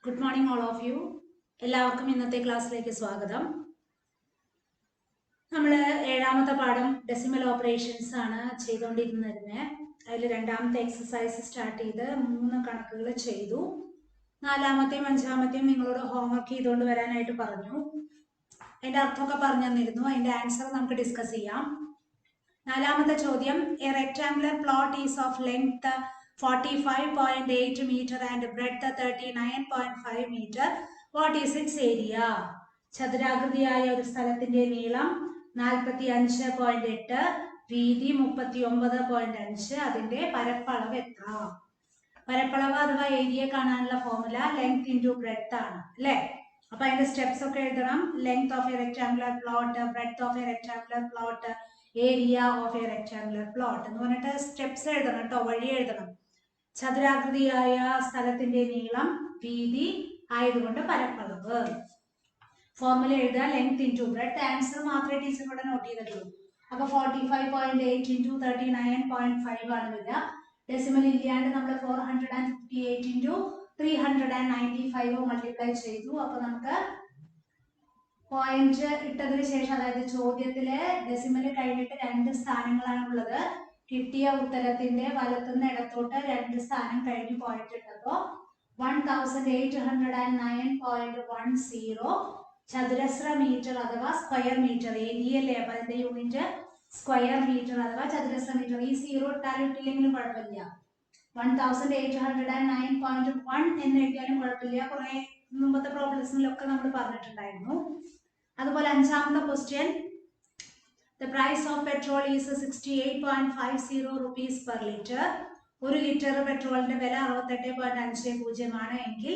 Good morning all of you. എല്ലാവർക്കും ഇന്നത്തെ ക്ലാസ്സിലേക്ക് സ്വാഗതം. നമ്മൾ ഏഴാമത്തെ പാഠം ഡെസിമൽ ഓപ്പറേഷൻസ് ആണ് ചെയ്തുകൊണ്ടിരുന്നത്. അതിൽ രണ്ടാമത്തെ എക്സസൈസ് സ്റ്റാർട്ട് ചെയ്ത് 3 കണക്കുകൾ ചെയ്തു. നാലാമത്തെയും അഞ്ചാമത്തെയും നിങ്ങളോട് ഹോംവർക്ക് ചെയ്തുകൊണ്ട് വരാനായിട്ട് പറഞ്ഞു. അതിന്റെ അർത്ഥമൊക്കെ പറഞ്ഞു തന്നിരുന്നു. അതിന്റെ ആൻസർ നമുക്ക് ഡിസ്കസ് ചെയ്യാം. നാലാമത്തെ ചോദ്യം, A rectangular plot is of length 45.8 meter and breadth 39.5 meter. What is its area? ചതുരാകൃതിയായ ഒരു സ്ഥലത്തിന്റെ നീളം 45.8, വീതി 39.5, അതിന്റെ പരപ്പളവ് എത്ര? പരപ്പളവ് അഥവാ ഏരിയ കാണാനുള്ള ഫോർമുല ലെങ്ത് ഇൻറ്റു ബ്രെഡ്ത്ത് ആണ് അല്ലേ? അപ്പൊ അതിന്റെ സ്റ്റെപ്സ് ഒക്കെ എഴുതണം. Length of A rectangular plot, breadth of A rectangular plot, area of A rectangular plot എന്ന് പറഞ്ഞിട്ട് സ്റ്റെപ്സ് എഴുതണം കേട്ടോ, വഴി എഴുതണം. ചതുരാകൃതിയായ സ്ഥലത്തിന്റെ നീളം, വീതി ആയതുകൊണ്ട് പരപ്പളവ്. ഫോർമുല എഴുതുക, ലെങ്ത് ഇൻറ്റു ബ്രെഡ്ത്ത്. ആൻസർ മാത്രമേ ടീച്ചർ ഇവിടെ നോട്ട് ചെയ്തിട്ടുള്ളൂ. അപ്പൊ 45.8 ഇൻറ്റു 39.5 ആണ് വരിക. ഡെസിമൽ ഇല്ലാണ്ട് നമ്മൾ 458 ഇൻറ്റു 395 മൾട്ടിപ്ലൈ ചെയ്തു. അപ്പൊ നമുക്ക് പോയിന്റ് ഇട്ടതിന് ശേഷം, അതായത് ചോദ്യത്തില് ഡെസിമൽ കഴിഞ്ഞിട്ട് 2 സ്ഥാനങ്ങളാണ് ഉള്ളത്. കിട്ടിയ ഉത്തരത്തിന്റെ വലത്തുനിന്ന് ഇടത്തോട്ട് 2 സ്ഥാനം കഴിഞ്ഞ് പോയിന്റ് ഇട്ടപ്പോ 1809.10 ചതുരശ്ര മീറ്റർ അഥവാ സ്ക്വയർ മീറ്റർ. ഏരിയ അല്ലേ, അപ്പൊ അതിന്റെ യൂണിറ്റ് സ്ക്വയർ മീറ്റർ അഥവാ ചതുരശ്ര മീറ്റർ. ഈ 0 ഇട്ടാലും ഇട്ടില്ലെങ്കിലും കുഴപ്പമില്ല. 1809.1 എന്ന് എഴുതിയാലും കുഴപ്പമില്ല. കുറെ മുമ്പത്തെ പ്രോബ്ലംസിലൊക്കെ നമ്മൾ പറഞ്ഞിട്ടുണ്ടായിരുന്നു. അതുപോലെ അഞ്ചാമത്തെ question, the price of petrol is 68.50 rupees per liter. 1 litre പെട്രോളിന്റെ വില 68.50 ആണ് എങ്കിൽ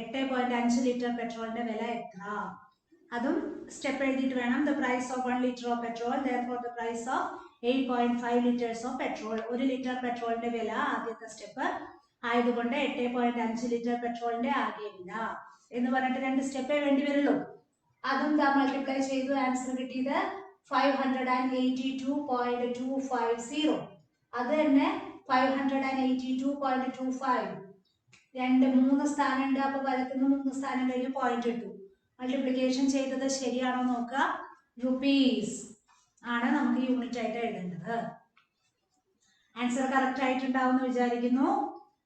8.5 ലിറ്റർ പെട്രോളിന്റെ വില എത്ര? അതും സ്റ്റെപ്പ് എഴുതിയിട്ട് വേണം. the price of 1 liter of petrol, therefore the price of 8.5 liters of petrol. 1 litre പെട്രോളിന്റെ വില ആദ്യത്തെ സ്റ്റെപ്പ് ആയതുകൊണ്ട് 8.5 ലിറ്റർ പെട്രോളിന്റെ ആകെ വില എന്ന് പറഞ്ഞിട്ട് 2 സ്റ്റെപ്പേ വേണ്ടി വരുള്ളൂ. അതും മൾട്ടിപ്ലൈ ചെയ്തു. ആൻസർ കിട്ടിയത് 582.250. അത് തന്നെ 582.25. 3 സ്ഥാനം ഉണ്ട്. അപ്പൊ വലത്തുനിന്ന് 3 സ്ഥാനം കഴിഞ്ഞ് പോയിന്റ് ഇട്ടു. മൾട്ടിപ്ലിക്കേഷൻ ചെയ്തത് ശരിയാണോ നോക്കുക. റുപ്പീസ് ആണ് നമുക്ക് യൂണിറ്റ് ആയിട്ട് എഴുതേണ്ടത്. ആൻസർ കറക്റ്റ് ആയിട്ടുണ്ടാവും വിചാരിക്കുന്നു.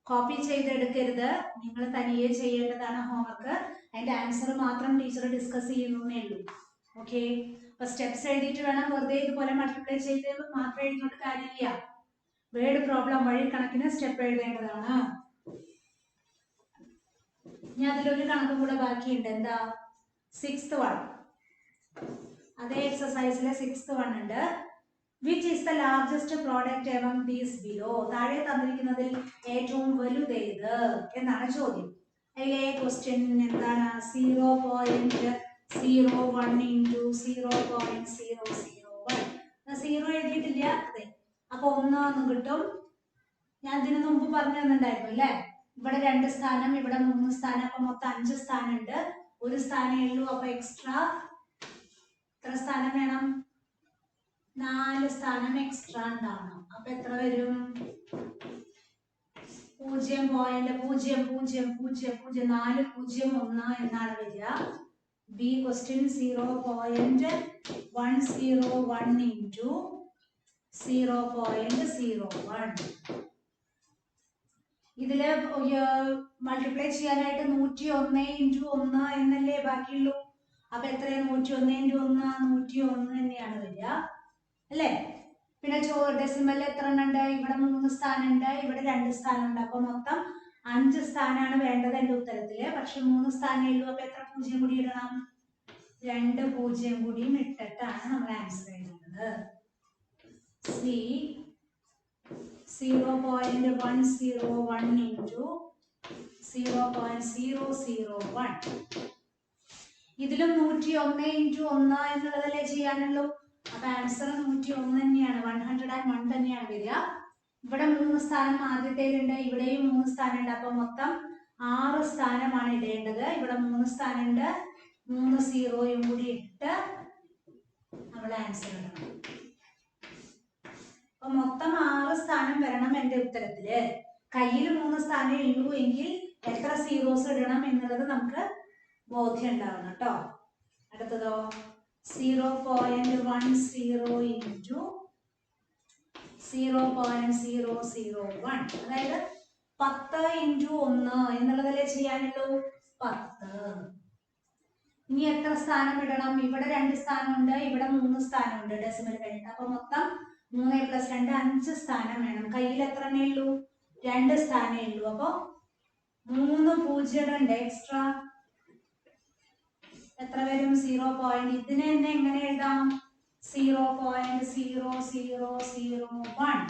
കോപ്പി ചെയ്തെടുക്കരുത്, നിങ്ങൾ തനിയെ ചെയ്യേണ്ടതാണ് ഹോംവർക്ക്. അതിന്റെ ആൻസർ മാത്രം ടീച്ചർ ഡിസ്കസ് ചെയ്യുന്നേ ഉള്ളൂ. ഓക്കെ, അപ്പൊ സ്റ്റെപ്സ് എഴുതിയിട്ട് വേണം. വെറുതെ ഇതുപോലെ മൾട്ടിപ്ലൈ ചെയ്ത് മാത്രം എഴുതിയിട്ട് കാര്യമില്ല. വേർഡ് പ്രോബ്ലം വഴി കണക്കിന് സ്റ്റെപ്പ് എഴുതേണ്ടതാണ്. ഇനി അതിലൊരു കണക്കും കൂടെ ബാക്കിയുണ്ട്. എന്താ? 6th one. അതേ എക്സസൈസിലെ 6th one ഉണ്ട്. Which is the largest product among these below? താഴെ തന്നിരിക്കുന്നതിൽ ഏറ്റവും വലുതേത് എന്നാണ് ചോദ്യം. അതിലെ ക്വസ്റ്റ്യൻ എന്താണ്? 0.01 ഇൻറ്റു 0.001. 0 എഴുതിയിട്ടില്ല. അതെ, അപ്പൊ 1 കിട്ടും. ഞാൻ ഇതിനു മുമ്പ് പറഞ്ഞു തന്നിട്ടുണ്ടായിരുന്നു അല്ലെ? ഇവിടെ 2 സ്ഥാനം, ഇവിടെ 3 സ്ഥാനം, അപ്പൊ മൊത്തം 5 സ്ഥാനം ഉണ്ട്. 1 സ്ഥാനമേ ഉള്ളൂ. അപ്പൊ എക്സ്ട്രാ എത്ര സ്ഥാനം വേണം? 4 സ്ഥാനം എക്സ്ട്രാ ഉണ്ടാവണം. അപ്പൊ എത്ര വരും? 0.000401 എന്നാണ് വരിക. B question 0.101 into 0.01. ഇതില് മൾട്ടിപ്ലൈ ചെയ്യാനായിട്ട് 101 ഇൻറ്റു 1 എന്നല്ലേ ബാക്കിയുള്ളൂ. അപ്പൊ എത്രയാണ്? 101 ഇൻറ്റു 1 101 തന്നെയാണ് വരിക അല്ലേ? പിന്നെ ഡെസിമൽ എത്ര ഉണ്ട്? ഇവിടെ 3 സ്ഥാനം ഉണ്ട്, ഇവിടെ 2 സ്ഥാനം ഉണ്ട്. അപ്പൊ മൊത്തം 5 സ്ഥാനമാണ് വേണ്ടത് എന്റെ ഉത്തരത്തില്. പക്ഷെ 3 സ്ഥാനമേ ഉള്ളൂ. അപ്പൊ എത്ര 0 കൂടി ഇടണം? 2 0 കൂടിയും ഇട്ടിട്ടാണ് നമ്മൾ ആൻസർ എഴുതുന്നത്. C 0.101 into 0.001. ഇതിലും 101 ഇൻറ്റു 1 എന്നുള്ളതല്ലേ ചെയ്യാനുള്ളൂ. അപ്പൊ ആൻസർ 101 തന്നെയാണ്, 101 തന്നെയാണ് വരിക. ഇവിടെ 3 സ്ഥാനം ആദ്യത്തേലുണ്ട്, ഇവിടെയും 3 സ്ഥാനം ഉണ്ട്. അപ്പൊ മൊത്തം 6 സ്ഥാനമാണ് ഇടേണ്ടത്. ഇവിടെ 3 സ്ഥാനം ഉണ്ട്, 3 0യും കൂടി ഇട്ട് നമ്മൾ ആൻസർ ഇടണം. അപ്പൊ മൊത്തം 6 സ്ഥാനം വരണം എന്റെ ഉത്തരത്തില്. കയ്യിൽ 3 സ്ഥാനം ഉള്ളൂ എങ്കിൽ എത്ര സീറോസ് ഇടണം എന്നുള്ളത് നമുക്ക് ബോധ്യം ഉണ്ടാവണം കേട്ടോ. അടുത്തതോ 0.10 ഇൻറ്റു 0.001, അതായത് 10 ഇൻറ്റു 1 എന്നുള്ളതല്ലേ ചെയ്യാനുള്ളൂ, 10. ഇനി എത്ര സ്ഥാനം ഇടണം? ഇവിടെ 2 സ്ഥാനമുണ്ട്, ഇവിടെ 3 സ്ഥാനമുണ്ട് ഡെസിമൽ കഴിഞ്ഞിട്ട്. അപ്പൊ മൊത്തം 3 + 2 5 സ്ഥാനം വേണം. കയ്യിൽ എത്ര ഉള്ളൂ? 2 സ്ഥാനമേ ഉള്ളൂ. അപ്പൊ 3 പൂജ്യം ഉണ്ട് എക്സ്ട്രാ. എത്ര വരും? 0. ഇതിനെ തന്നെ എങ്ങനെ എഴുതാം? 0.0001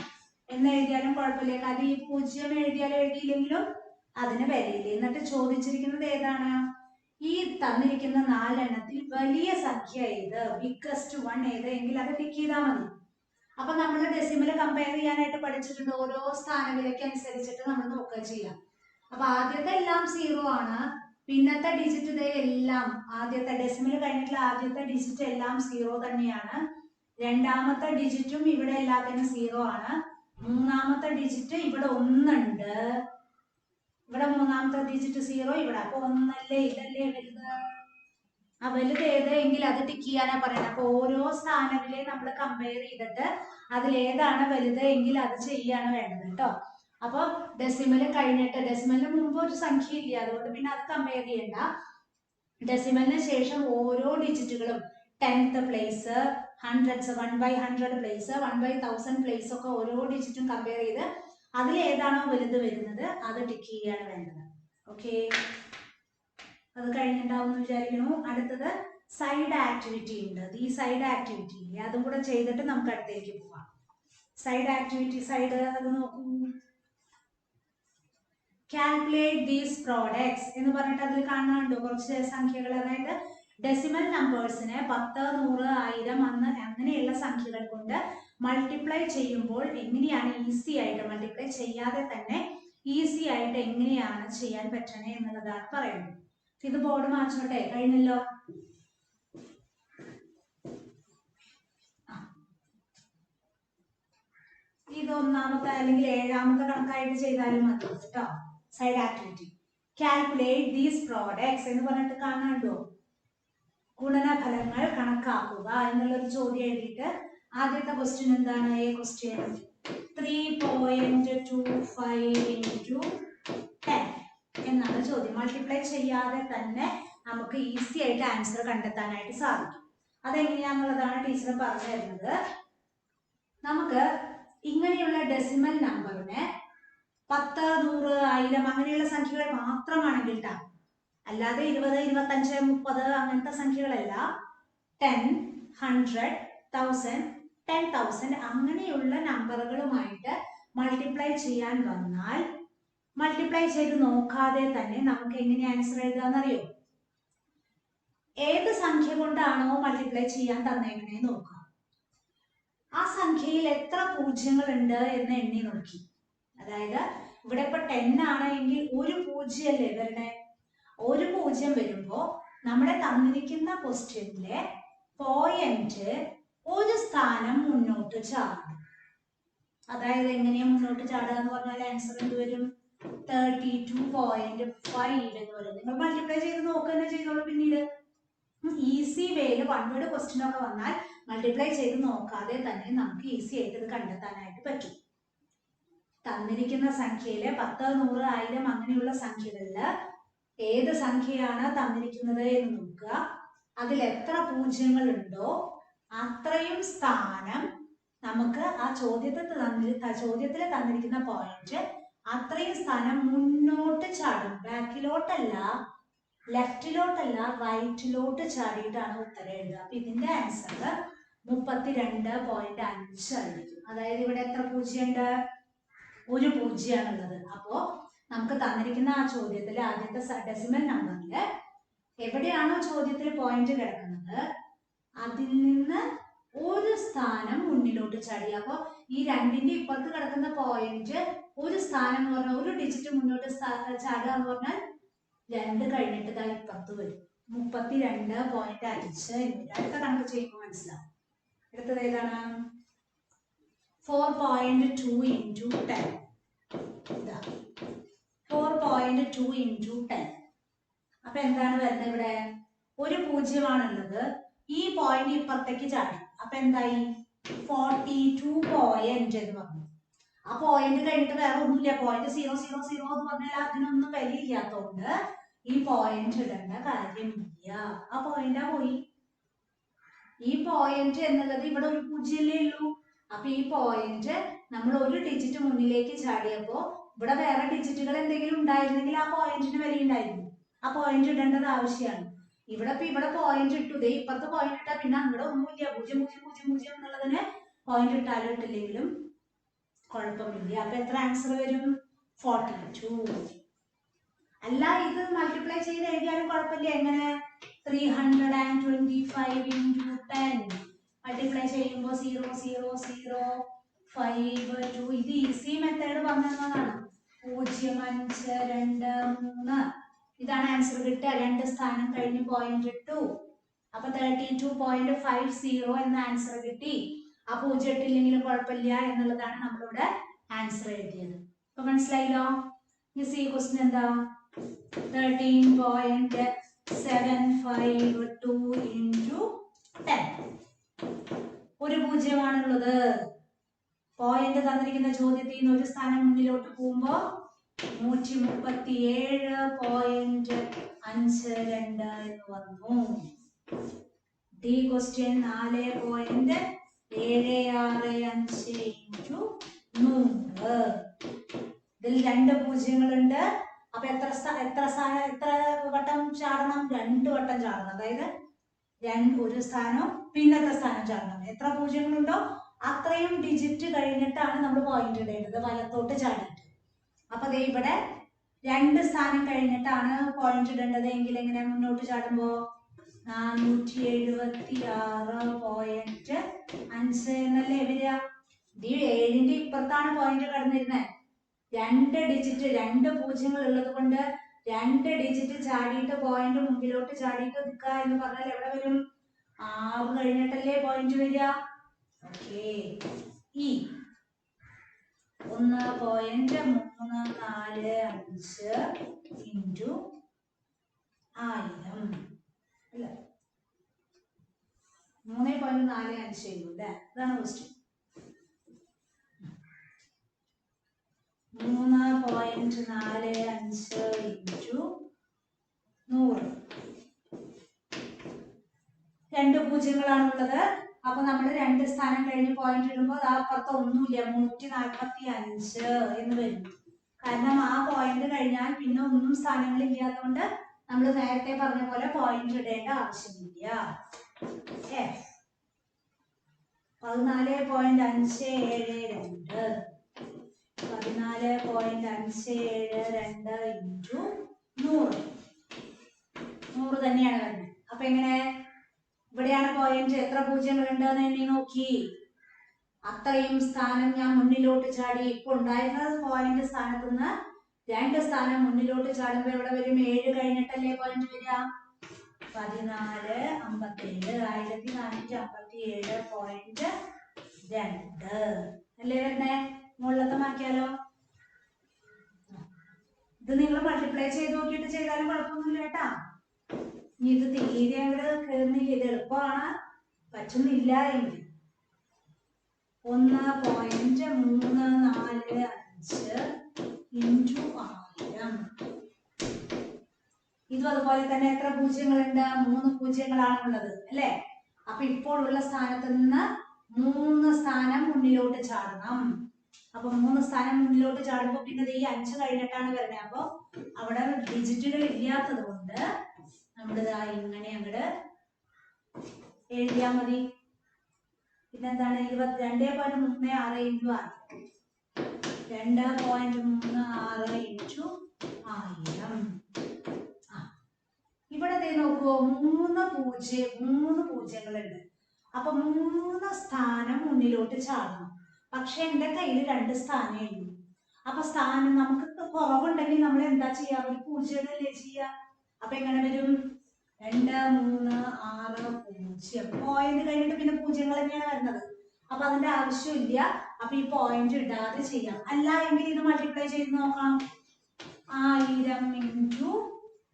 എന്ന് എഴുതിയാലും കുഴപ്പമില്ല. കാരണം ഈ പൂജ്യം എഴുതിയാലും എഴുതിയില്ലെങ്കിലും അതിന് വരില്ല. എന്നിട്ട് ചോദിച്ചിരിക്കുന്നത് ഏതാണ്? ഈ തന്നിരിക്കുന്ന 4 എണ്ണത്തിൽ വലിയ സംഖ്യ ഏത്, ബിഗ്ഗസ്റ്റ് വൺ ഏത് എങ്കിൽ അത് ടിക്ക് ചെയ്താൽ മതി. അപ്പൊ നമ്മൾ ഡെസിമൽ കമ്പയർ ചെയ്യാനായിട്ട് പഠിച്ചിട്ടുണ്ട്. ഓരോ സ്ഥാനവിലയ്ക്ക് അനുസരിച്ചിട്ട് നമ്മൾ നോക്കുക ചെയ്യാം. അപ്പൊ ആദ്യത്തെ എല്ലാം 0 ആണ്. പിന്നത്തെ ഡിജിറ്റ് ഇതേ എല്ലാം ആദ്യത്തെ ഡെസിമൽ കഴിഞ്ഞിട്ടുള്ള ആദ്യത്തെ ഡിജിറ്റ് എല്ലാം 0 തന്നെയാണ്. രണ്ടാമത്തെ ഡിജിറ്റും ഇവിടെ എല്ലാത്തിനും 0 ആണ്. മൂന്നാമത്തെ ഡിജിറ്റ് ഇവിടെ 1 ഉണ്ട്. ഇവിടെ മൂന്നാമത്തെ ഡിജിറ്റ് 0 ഇവിടെ. അപ്പൊ 1 അല്ലേ, ഇതല്ലേ വലുത്. ആ വലുത് ഏത് എങ്കിൽ അത് ടിക്ക് ചെയ്യാനാ പറയുന്നത്. അപ്പൊ ഓരോ സ്ഥാനവിലെ നമ്മൾ കമ്പയർ ചെയ്തിട്ട് അതിലേതാണ് വലുത് എങ്കിൽ അത് ചെയ്യാണ് വേണ്ടത് കേട്ടോ. അപ്പൊ ഡെസിമൽ കഴിഞ്ഞിട്ട്, ഡെസിമലിന് മുമ്പ് ഒരു സംഖ്യ ഇല്ല, അതുകൊണ്ട് പിന്നെ അത് കമ്പയർ ചെയ്യണ്ട. ഡെസിമലിന് ശേഷം ഓരോ ഡിജിറ്റുകളും 10th place, hundreds, 1/100 place, 1/1000 place ഒക്കെ ഓരോ ഡിജിറ്റും കമ്പയർ ചെയ്ത് അതിലേതാണോ വലുത് വരുന്നത് അത് ടിക്ക് ചെയ്യാണ് വേണ്ടത്. ഓക്കെ, അത് കഴിഞ്ഞിട്ടുണ്ടാവും എന്ന് വിചാരിക്കുന്നു. അടുത്തത് സൈഡ് ആക്ടിവിറ്റി ഉണ്ട്. ഈ സൈഡ് ആക്ടിവിറ്റി ഇല്ലേ, അതും കൂടെ ചെയ്തിട്ട് നമുക്ക് അടുത്തേക്ക് പോവാം. സൈഡ് ആക്ടിവിറ്റി, സൈഡ് അത് നോക്കൂ. കാൽക്കുലേറ്റ് ദീസ് പ്രോഡക്ട്സ് എന്ന് പറഞ്ഞിട്ട് അതിൽ കാണാനുണ്ടോ കുറച്ച് സംഖ്യകൾ. അതായത് ഡെസിമൽ നമ്പേഴ്സിനെ 10, 100, 1000 അങ്ങനെയുള്ള സംഖ്യകൾ കൊണ്ട് മൾട്ടിപ്ലൈ ചെയ്യുമ്പോൾ എങ്ങനെയാണ് ഈസി ആയിട്ട്, മൾട്ടിപ്ലൈ ചെയ്യാതെ തന്നെ ഈസി ആയിട്ട് എങ്ങനെയാണ് ചെയ്യാൻ പറ്റണേ എന്നുള്ളതാണ് പറയുന്നത്. ഇത് ബോർഡ് മാറ്റോട്ടെ, കഴിഞ്ഞല്ലോ. ഇത് ഒന്നാമത്തെ അല്ലെങ്കിൽ 7ാമത്തെ കണക്കായിട്ട് ചെയ്താലും മതി കേട്ടോ. Side activity calculate these products എന്ന് പറഞ്ഞിട്ട് കാണാണ്ടോ, ഗുണനഫലങ്ങൾ കണക്കാക്കുക എന്നുള്ളൊരു ചോദ്യം എഴുതിയിട്ട് ആദ്യത്തെ ക്വസ്റ്റ്യൻ എന്താണ്? എ ക്വസ്റ്റ്യൻ 3.25 ഇൻറ്റു 10 എന്നാണ് ചോദ്യം. മൾട്ടിപ്ലൈ ചെയ്യാതെ തന്നെ നമുക്ക് ഈസി ആയിട്ട് ആൻസർ കണ്ടെത്താനായിട്ട് സാധിക്കും. അതെങ്ങനെയാന്നുള്ളതാണ് ടീച്ചർ പറഞ്ഞു തരുന്നത്. നമുക്ക് ഇങ്ങനെയുള്ള ഡെസിമൽ നമ്പറിനെ 10, 100, 1000 അങ്ങനെയുള്ള സംഖ്യകൾ മാത്രമാണെങ്കിൽ ട്ടാ, അല്ലാതെ 20, 25, 30 അങ്ങനത്തെ സംഖ്യകളല്ല. 10, 100, 1000, 10,000 അങ്ങനെയുള്ള നമ്പറുകളുമായിട്ട് മൾട്ടിപ്ലൈ ചെയ്യാൻ വന്നാൽ മൾട്ടിപ്ലൈ ചെയ്ത് നോക്കാതെ തന്നെ നമുക്ക് എങ്ങനെ ആൻസർ എഴുതാന്നറിയോ? ഏത് സംഖ്യ കൊണ്ടാണോ മൾട്ടിപ്ലൈ ചെയ്യാൻ തന്നേക്കണേ നോക്കുക. ആ സംഖ്യയിൽ എത്ര പൂജ്യങ്ങൾ ഉണ്ട് എന്ന് എണ്ണി നോക്കി. അതായത് ഇവിടെ ഇപ്പൊ 10 ആണെങ്കിൽ ഒരു പൂജ്യമല്ലേ വരണേ. ഒരു പൂജ്യം വരുമ്പോ നമ്മുടെ തന്നിരിക്കുന്ന ക്വസ്റ്റ്യനിലെ പോയിന്റ് ഒരു സ്ഥാനം മുന്നോട്ട് ചാടും. അതായത് എങ്ങനെയാ മുന്നോട്ട് ചാടുക എന്ന് പറഞ്ഞാൽ ആൻസർ എന്ത് വരും? 32.5 എന്ന് വരും. നിങ്ങൾ മൾട്ടിപ്ലൈ ചെയ്ത് നോക്കുക തന്നെ ചെയ്തോളൂ. പിന്നീട് ഈസി വേയിൽ 1 വേർഡ് ക്വസ്റ്റ്യൻ ഒക്കെ വന്നാൽ മൾട്ടിപ്ലൈ ചെയ്ത് നോക്കാതെ തന്നെ നമുക്ക് ഈസി ആയിട്ട് ഇത് കണ്ടെത്താനായിട്ട് പറ്റും. തന്നിരിക്കുന്ന സംഖ്യയിലെ 10, 100, 1000 അങ്ങനെയുള്ള സംഖ്യകളില് ഏത് സംഖ്യയാണ് തന്നിരിക്കുന്നത് എന്ന് നോക്കുക. അതിൽ എത്ര പൂജ്യങ്ങൾ ഉണ്ടോ അത്രയും സ്ഥാനം നമുക്ക് ആ ചോദ്യത്തിൽ തന്നിരിക്കുന്ന പോയിന്റ് അത്രയും സ്ഥാനം മുന്നോട്ട് ചാടും. ബാക്കിലോട്ടല്ല, ലെഫ്റ്റിലോട്ടല്ല, റൈറ്റിലോട്ട് ചാടിയിട്ടാണ് ഉത്തരം എഴുതുക. അപ്പൊ ഇതിന്റെ ആൻസർ 32.5 ആയിരിക്കും. അതായത് ഇവിടെ എത്ര പൂജ്യമുണ്ട്? ഒരു പൂജ്യമാണുള്ളത്. അപ്പോ നമുക്ക് തന്നിരിക്കുന്ന ആ ചോദ്യത്തിൽ ആദ്യത്തെ ഡെസിമൽ നമ്പറില് എവിടെയാണോ ചോദ്യത്തിൽ പോയിന്റ് കിടക്കുന്നത് അതിൽ നിന്ന് ഒരു സ്ഥാനം മുന്നിലോട്ട് ചാടി. അപ്പൊ ഈ 2ന്റെ ഇപ്പുറത്ത് കിടക്കുന്ന പോയിന്റ് ഒരു സ്ഥാനം എന്ന് പറഞ്ഞാൽ ഒരു ഡിജിറ്റ് മുന്നോട്ട് ചാടുക എന്ന് പറഞ്ഞാൽ 2 കഴിഞ്ഞിട്ട് ഇപ്പുറത്ത് വരും. 32.5 അടുത്ത കണക്ക് ചെയ്യുമ്പോൾ മനസ്സിലാവും. അടുത്തത് ഏതാണ്? 4.2 ഇൻറ്റു 10. 4 0.2 ഇൻറ്റു 10. അപ്പൊ എന്താണ് വരുന്നത് ഇവിടെ? ഒരു പൂജ്യമാണുള്ളത്. ഈ പോയിന്റ് ഇപ്പുറത്തേക്ക് ചാടി. അപ്പൊ എന്തായി? 42 പോയിന്റ് എന്ന് പറഞ്ഞു. ആ പോയിന്റ് കഴിഞ്ഞിട്ട് വേറെ ഒന്നുമില്ല. പോയിന്റ് 000 എന്ന് പറഞ്ഞാൽ അതിനൊന്നും വിലയില്ലാത്തതുകൊണ്ട് ഈ പോയിന്റ് ഇടേണ്ട കാര്യമില്ല. ആ പോയിന്റാ പോയി. ഈ പോയിന്റ് എന്നുള്ളത് ഇവിടെ ഒരു പൂജ്യമല്ലേ ഉള്ളൂ. അപ്പൊ ഈ പോയിന്റ് നമ്മൾ ഒരു ഡിജിറ്റ് മുന്നിലേക്ക് ചാടിയപ്പോ ഇവിടെ വേറെ ഡിജിറ്റുകൾ എന്തെങ്കിലും ഉണ്ടായിരുന്നെങ്കിൽ ആ പോയിന്റിന് വില ഉണ്ടായിരുന്നു. ആ പോയിന്റ് ഇടേണ്ടത് ആവശ്യമാണ്. ഇവിടെ പോയിന്റ് ഇട്ടു. ദേ ഇപ്പുറത്ത് പോയിന്റ് ഇട്ടാ പിന്നെ അങ്ങോട്ട് ഒന്നുമില്ല. 0.000 എന്നുള്ളതിന് പോയിന്റ് ഇട്ടാലും ഇട്ടില്ലെങ്കിലും കുഴപ്പമില്ല. അപ്പൊ എത്ര ആൻസർ വരും? 42. അല്ല, ഇത് മൾട്ടിപ്ലൈ ചെയ്ത് എഴുതിയാലും കുഴപ്പമില്ല. എങ്ങനെ? 325 ഇൻറ്റു 10 മൾട്ടിപ്ലൈ ചെയ്യുമ്പോൾ 0.005 ഇത് ഈസി മെത്തേഡ് പറഞ്ഞതാണ്. 0.523 ഇതാണ് ആൻസർ കിട്ടുക. 2 സ്ഥാനം കഴിഞ്ഞ് പോയിന്റ് ഇട്ടു. അപ്പൊ 32.50 എന്ന ആൻസർ കിട്ടി. ആ 0 ഇട്ടില്ലെങ്കിലും കുഴപ്പമില്ല എന്നുള്ളതാണ് നമ്മളിവിടെ ആൻസർ എഴുതിയത്. അപ്പൊ മനസ്സിലായില്ലോ? ഈ ക്വസ്റ്റ്യൻ എന്താ? 13.752 ഇൻറ്റു 10. ഒരു പൂജ്യമാണുള്ളത്. പോയിന്റ് തന്നിരിക്കുന്ന ചോദ്യത്തിൽ നിന്ന് ഒരു സ്ഥാനം മുന്നിലോട്ട് പോകുമ്പോ 137.52 എന്ന് വന്നു. D question 4.765 into 100. ഇതിൽ 2 പൂജ്യങ്ങളുണ്ട്. അപ്പൊ എത്ര വട്ടം ചാടണം? 2 വട്ടം ചാടണം. അതായത് ഒരു സ്ഥാനം പിന്നത്തെ സ്ഥാനം ചാടണം. എത്ര പൂജ്യങ്ങളുണ്ടോ അത്രയും ഡിജിറ്റ് കഴിഞ്ഞിട്ടാണ് നമ്മൾ പോയിന്റ് ഇടേണ്ടത്, വലത്തോട്ട് ചാടിയിട്ട്. അപ്പൊ ദേ ഇവിടെ 2 സ്ഥാനം കഴിഞ്ഞിട്ടാണ് പോയിന്റ് ഇടേണ്ടത് എങ്കിൽ എങ്ങനെ മുന്നോട്ട് ചാടുമ്പോ 476.5 എന്നല്ലേ വരിക? ഈ 7ന്റെ ഇപ്പുറത്താണ് പോയിന്റ് കടന്നിരുന്നത്. 2 ഡിജിറ്റ് 2 പൂജ്യങ്ങൾ ഉള്ളത് കൊണ്ട് 2 ഡിജിറ്റ് ചാടിയിട്ട് പോയിന്റ് മുമ്പിലോട്ട് ചാടിയിട്ട് നിൽക്കുക എന്ന് പറഞ്ഞാൽ എവിടെ വരും? 6 കഴിഞ്ഞിട്ടല്ലേ പോയിന്റ് വരിക. ഓക്കെ. ഈ 1.345 ഇൻറ്റു 1000 അല്ല 3.45 ചെയ്യൂല്ലേ? അതാണ് ക്വസ്റ്റ്യൻ. 3.45 ഇൻറ്റു 100. 2 പൂജ്യങ്ങളാണുള്ളത്. അപ്പൊ നമ്മൾ 2 സ്ഥാനം കഴിഞ്ഞ് പോയിന്റ് ഇടുമ്പോൾ അപ്പുറത്ത് ഒന്നുമില്ല, 145 എന്ന് വരും. കാരണം ആ പോയിന്റ് കഴിഞ്ഞാൽ പിന്നെ ഒന്നും സ്ഥാനങ്ങൾ ഇല്ലാത്തതുകൊണ്ട് നമ്മൾ നേരത്തെ പറഞ്ഞ പോലെ പോയിന്റ് ഇടേണ്ട ആവശ്യമില്ല. 14.572 14.572 ഇൻറ്റു 100 തന്നെയാണ് വരുന്നത്. അപ്പൊ എങ്ങനെ? ഇവിടെയാണ് പോയിന്റ്. എത്ര പൂജ്യങ്ങളുണ്ട് എന്ന് എണ്ണി നോക്കി. അത്രയും സ്ഥാനം ഞാൻ മുന്നിലോട്ട് ചാടി. ഇപ്പൊ ഉണ്ടായിരുന്ന പോയിന്റ് സ്ഥാനത്ത് നിന്ന് 2 സ്ഥാനം മുന്നിലോട്ട് ചാടുമ്പോ എവിടെ വരും? 7 കഴിഞ്ഞിട്ടല്ലേ പോയിന്റ് വരിക. 1457.2 അല്ലേ വരുന്നേ? മുകളിലത്തെ മാറ്റിയാലോ? ഇത് നിങ്ങൾ മൾട്ടിപ്ലൈ ചെയ്ത് നോക്കിയിട്ട് ചെയ്താലും കുഴപ്പമൊന്നുമില്ല കേട്ടാ. ഇനി ഇത് തീരെ അങ്ങോട്ട് കേറുന്നില്ല. ഇത് എളുപ്പമാണ്, പറ്റുന്നില്ല എങ്കിൽ 1.345 ഇൻറ്റു 1000. ഇതും അതുപോലെ തന്നെ എത്ര പൂജ്യങ്ങളുണ്ട്? 3 പൂജ്യങ്ങളാണ് ഉള്ളത് അല്ലേ? അപ്പൊ ഇപ്പോൾ ഉള്ള സ്ഥാനത്ത് നിന്ന് 3 സ്ഥാനം മുന്നിലോട്ട് ചാടണം. അപ്പൊ 3 സ്ഥാനം മുന്നിലോട്ട് ചാടുമ്പോ പിന്നെ ഈ 5 കഴിഞ്ഞിട്ടാണ് വരുന്നത്. അപ്പൊ അവിടെ ഡിജിറ്റുകൾ ഇല്ലാത്തത് കൊണ്ട് നമ്മളിതാ ഇങ്ങനെ അങ്ങോട്ട് എഴുതിയാ മതി. പിന്നെന്താണ്? 22.36 ഇൻറ്റു 2.36 ഇൻറ്റു 1000. ഇവിടെ നോക്കുവോ, 3 പൂജ്യങ്ങളുണ്ട്. അപ്പൊ 3 സ്ഥാനം മുന്നിലോട്ട് ചാടണം. പക്ഷെ എന്റെ കയ്യിൽ 2 സ്ഥാനമേ ഉള്ളൂ. അപ്പൊ സ്ഥാനം നമുക്ക് കുറവുണ്ടെങ്കിൽ നമ്മൾ എന്താ ചെയ്യാ? ഒരു പൂജ്യമല്ലേ ചെയ്യാ. അപ്പൊ എങ്ങനെ വരും? 2, 3, 6, 0. പോയിന്റ് കഴിഞ്ഞിട്ട് പിന്നെ പൂജ്യങ്ങൾ തന്നെയാണ് വരുന്നത്. അപ്പൊ അതിന്റെ ആവശ്യമില്ല. അപ്പൊ ഈ പോയിന്റ് ഇടാതെ ചെയ്യാം. അല്ല എങ്കിൽ ഇത് മൾട്ടിപ്ലൈ ചെയ്ത് നോക്കാം. 1000 ഇൻറ്റു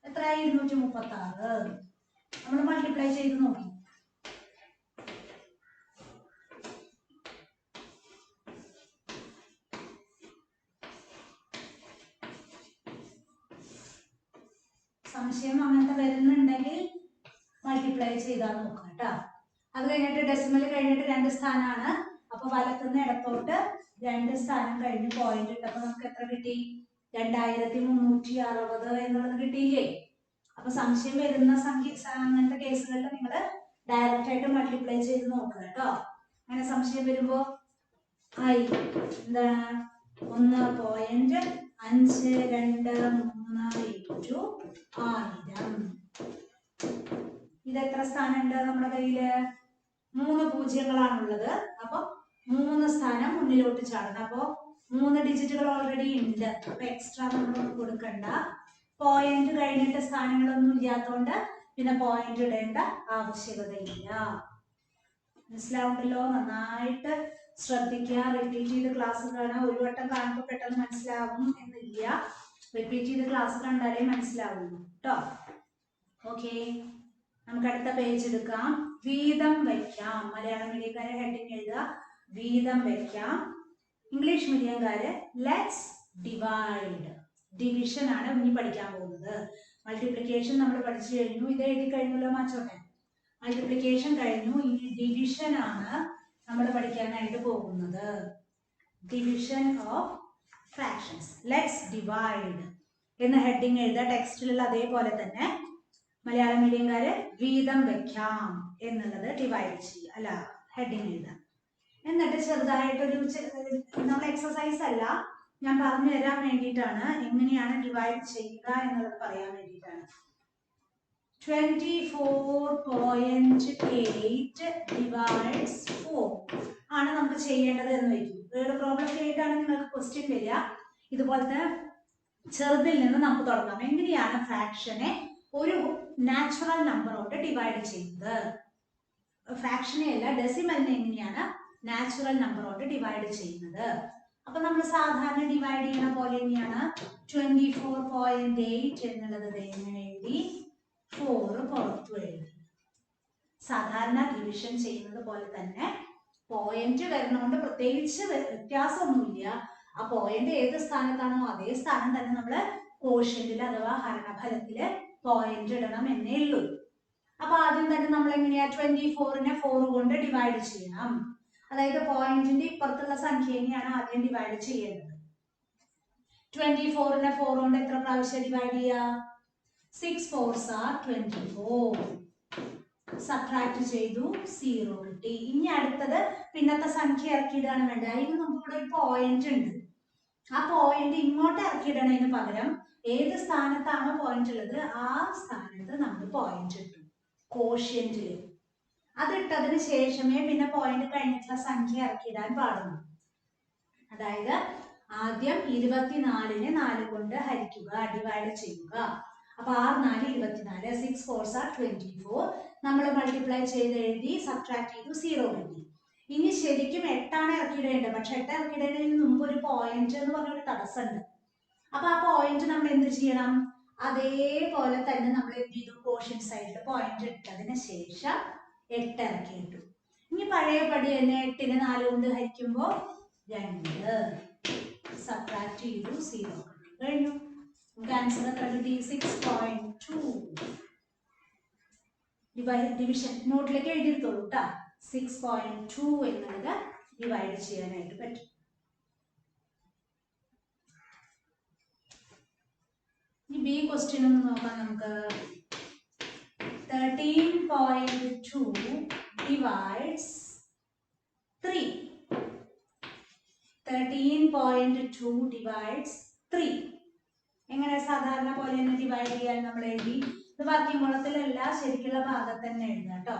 എത്ര 236 നമ്മൾ മൾട്ടിപ്ലൈ ചെയ്ത് നോക്കി. സംശയം അങ്ങനത്തെ വരുന്നുണ്ടെങ്കിൽ മൾട്ടിപ്ലൈ ചെയ്താൽ നോക്കാം കേട്ടോ. അത് കഴിഞ്ഞിട്ട് ഡെസിമൽ കഴിഞ്ഞിട്ട് 2 സ്ഥാനമാണ്. അപ്പൊ വലത്തുനിന്ന് ഇടത്തോട്ട് 2 സ്ഥാനം കഴിഞ്ഞ് പോയിന്റ് ഇട്ടപ്പോ നമുക്ക് എത്ര കിട്ടി? 2360 എന്നുള്ളത് കിട്ടിയില്ലേ? അപ്പൊ സംശയം വരുന്ന അങ്ങനത്തെ കേസുകളിൽ നിങ്ങൾ ഡയറക്റ്റ് ആയിട്ട് മൾട്ടിപ്ലൈ ചെയ്ത് നോക്കുക കേട്ടോ. അങ്ങനെ സംശയം വരുമ്പോ എന്താണ് 1.523 ഇൻറ്റു 1000. ഇത് എത്ര സ്ഥാനമുണ്ട് നമ്മുടെ കയ്യില്? 3 പൂജ്യങ്ങളാണുള്ളത്. അപ്പൊ 3 സ്ഥാനം മുന്നിലോട്ട് ചാടണം. അപ്പൊ 3 ഡിജിറ്റുകൾ ഓൾറെഡി ഉണ്ട്. അപ്പൊ എക്സ്ട്രാ നമ്മളൊന്നും കൊടുക്കണ്ട. പോയിന്റ് കഴിഞ്ഞിട്ട് സ്ഥാനങ്ങളൊന്നും ഇല്ലാത്തോണ്ട് പിന്നെ പോയിന്റ് ഇടേണ്ട ആവശ്യകതയില്ല. മനസ്സിലാവുണ്ടല്ലോ? നന്നായിട്ട് ശ്രദ്ധിക്കുക. റിപ്പീറ്റ് ചെയ്ത് ക്ലാസ് കാണാം. ഒരു വട്ടം കാണുമ്പോൾ പെട്ടെന്ന് മനസ്സിലാവും എന്നില്ല. റിപ്പീറ്റ് ചെയ്ത് ക്ലാസ് കണ്ടാലേ മനസ്സിലാവുള്ളൂ കേട്ടോ. ഓക്കെ, നമുക്ക് അടുത്ത പേജ് എടുക്കാം. വീതം വയ്ക്കാം. മലയാളം മീഡിയക്കാരെ ഹെഡിങ് എഴുതുക, വീതം വയ്ക്കാം. ഇംഗ്ലീഷ് മീഡിയംകാര് ലെറ്റ്സ് ഡിവൈഡ്. ഡിവിഷൻ ആണ് ഇനി പഠിക്കാൻ പോകുന്നത്. മൾട്ടിപ്ലിക്കേഷൻ നമ്മൾ പഠിച്ചു കഴിഞ്ഞു. ഇത് എഴുതി കഴിഞ്ഞല്ലോ മാച്ചോട്ടെ. മൾട്ടിപ്ലിക്കേഷൻ കഴിഞ്ഞു. ഇനി ഡിവിഷൻ ആണ് നമ്മൾ പഠിക്കാനായിട്ട് പോകുന്നത്. Division of fractions. Let's divide എന്ന ഹെഡിങ് എഴുതുക. ടെക്സ്റ്റിലുള്ള അതേപോലെ തന്നെ മലയാളം മീഡിയംകാര് വീതം വെക്കാം എന്നുള്ളത് ഡിവൈഡ് ചെയ്യുക, അല്ല ഹെഡിങ് എഴുതാം. എന്നിട്ട് ചെറുതായിട്ടൊരു നമ്മൾ എക്സസൈസ് അല്ല, ഞാൻ പറഞ്ഞു തരാൻ വേണ്ടിയിട്ടാണ് എങ്ങനെയാണ് ഡിവൈഡ് ചെയ്യുക എന്നുള്ളത് പറയാൻ വേണ്ടിയിട്ടാണ്. 24.8 divides 4 ആണ് നമുക്ക് ചെയ്യേണ്ടത് എന്ന് വയ്ക്കും. വേർഡ് പ്രോബ്ലം ആയിട്ടാണ് നിങ്ങൾക്ക് ക്വസ്റ്റ്യൻ വരിക. ഇതുപോലത്തെ ചെറുതിൽ നിന്ന് നമുക്ക് തുടങ്ങാം. എങ്ങനെയാണ് ഫ്രാക്ഷനെ ഒരു നാച്ചുറൽ നമ്പറോട്ട് ഡിവൈഡ് ചെയ്യുന്നത്? ഫ്രാക്ഷനെ അല്ല, ഡെസിമലിനെ എങ്ങനെയാണ് നാച്ചുറൽ നമ്പറോട്ട് ഡിവൈഡ് ചെയ്യുന്നത്? അപ്പൊ നമ്മൾ സാധാരണ ഡിവൈഡ് ചെയ്യുന്ന പോലെ തന്നെയാണ്. 24.8 എന്നുള്ളത് എങ്ങനെ എഴുതി? 4 പുറത്തു എഴുതി. സാധാരണ ഡിവിഷൻ ചെയ്യുന്നത് പോലെ തന്നെ പോയിന്റ് വരുന്നതുകൊണ്ട് പ്രത്യേകിച്ച് വ്യത്യാസമൊന്നുമില്ല. ആ പോയിന്റ് ഏത് സ്ഥാനത്താണോ അതേ സ്ഥാനം തന്നെ നമ്മൾ കോഷ്യന്റിൽ അഥവാ ഹരണഫലത്തില് പോയിന്റ് ഇടണം എന്നേ ഉള്ളൂ. അപ്പൊ ആദ്യം തന്നെ നമ്മൾ എങ്ങനെയാ 24നെ 4 കൊണ്ട് ഡിവൈഡ് ചെയ്യണം. അതായത് പോയിന്റിന്റെ ഇപ്പുറത്തുള്ള സംഖ്യയാണ് ആദ്യം ഡിവൈഡ് ചെയ്യേണ്ടത്. 24നെ 4 കൊണ്ട് എത്ര പ്രാവശ്യം ഡിവൈഡ് ചെയ്യാ? 6 4s are 24. സബ്ട്രാക്ട് ചെയ്തു, 0 കിട്ടി. ഇനി അടുത്തത് പിന്നത്തെ സംഖ്യ ഇറക്കിയിടാണ് വേണ്ട. അതിന് നമുക്കിവിടെ ഒരു പോയിന്റ് ഉണ്ട്. ആ പോയിന്റ് ഇങ്ങോട്ട് ഇറക്കിയിടണതിന് പകരം ഏത് സ്ഥാനത്താണോ പോയിന്റ് ഉള്ളത് ആ സ്ഥാനത്ത് നമ്മൾ പോയിന്റ് ഇട്ടു കോഷ്യന്റില്. അതിട്ടതിന് ശേഷമേ പിന്നെ പോയിന്റ് കഴിഞ്ഞിട്ടുള്ള സംഖ്യ ഇറക്കിയിടാൻ പാടുള്ളൂ. അതായത് ആദ്യം 24നെ 4 കൊണ്ട് ഹരിക്കുക, ഡിവൈഡ് ചെയ്യുക. അപ്പൊ 6 4 24, 6 4s are 24. നമ്മൾ മൾട്ടിപ്ലൈ ചെയ്ത് എഴുതി, സബ്ട്രാക്ട് ചെയ്തു, 0 കിട്ടി. ഇനി ശരിക്കും 8ആണ് ഇറക്കിയിടേണ്ടത്. പക്ഷെ 8 ഇറക്കിയിടുന്നതിന് മുമ്പ് ഒരു പോയിന്റ് എന്ന് പറഞ്ഞൊരു തടസ്സമുണ്ട്. അപ്പൊ ആ പോയിന്റ് നമ്മൾ എന്ത് ചെയ്യണം? അതേപോലെ തന്നെ നമ്മൾ എന്ത് ചെയ്തു? കോഷ്യൻ സൈഡിൽ പോയിന്റ് ഇട്ടതിന് ശേഷം 8 ഇറക്കിയിട്ടു. ഇനി പഴയ പടി തന്നെ 8നെ 4 കൊണ്ട് ഹരിക്കുമ്പോ 2, സബ്ട്രാക്ട് ചെയ്തു, 0 കിട്ടി. കഴിഞ്ഞു. നമുക്ക് ആൻസർ എത്ര കിട്ടി? 6.2. ഡിവിഷൻ നോട്ടിലേക്ക് എഴുതിയെടുത്തോളൂ കേട്ടോ. 6.2 എന്നുള്ളത് ഡിവൈഡ് ചെയ്യാനായിട്ട് പറ്റും. ഇനി ബി ക്വസ്റ്റ്യൻ ഒന്ന് നോക്കാം നമുക്ക്. 13.2 divides 3. 13.2 divides 3. എങ്ങനെ? സാധാരണ പോലെ തന്നെ ഡിവൈഡ് ചെയ്യാൻ നമ്മൾ എഴുതി. ഇത് വാക്യംകുളത്തിലല്ല, ശരിക്കുള്ള ഭാഗത്ത് തന്നെ എഴുതുക കേട്ടോ.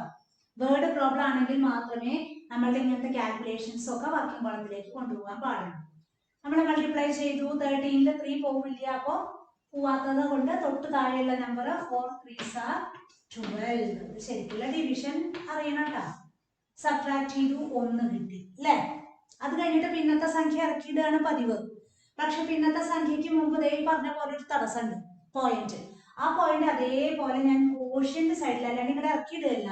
വേർഡ് പ്രോബ്ലം ആണെങ്കിൽ മാത്രമേ നമ്മളുടെ ഇങ്ങനത്തെ കാൽക്കുലേഷൻസ് ഒക്കെ വാക്യംകുളത്തിലേക്ക് കൊണ്ടുപോകാൻ പാടുള്ളൂ. നമ്മൾ മൾട്ടിപ്ലൈ ചെയ്തു, 13ൽ 3 പോവില്ല. അപ്പോ പോവാത്തത് കൊണ്ട് തൊട്ട് താഴെയുള്ള നമ്പർ 4 3s are 12. ശരിക്കുള്ള ഡിവിഷൻ അറിയണം കേട്ടോ. സബ്ട്രാക്ട് ചെയ്തു, 1 കിട്ടി അല്ലേ? അത് കഴിഞ്ഞിട്ട് പിന്നത്തെ സംഖ്യ ഇറക്കിയിടുകയാണ് പതിവ്. പക്ഷെ പിന്നത്തെ സംഖ്യക്ക് മുമ്പ് ദേ പറഞ്ഞ പോലെ ഒരു തടസ്സമുണ്ട്, പോയിന്റ്. ആ പോയിന്റ് അതേപോലെ ഞാൻ കോഷ്യന്റ് സൈഡിൽ, അല്ലാണ്ട് ഇങ്ങനെ ഇറക്കിയിടില്ല,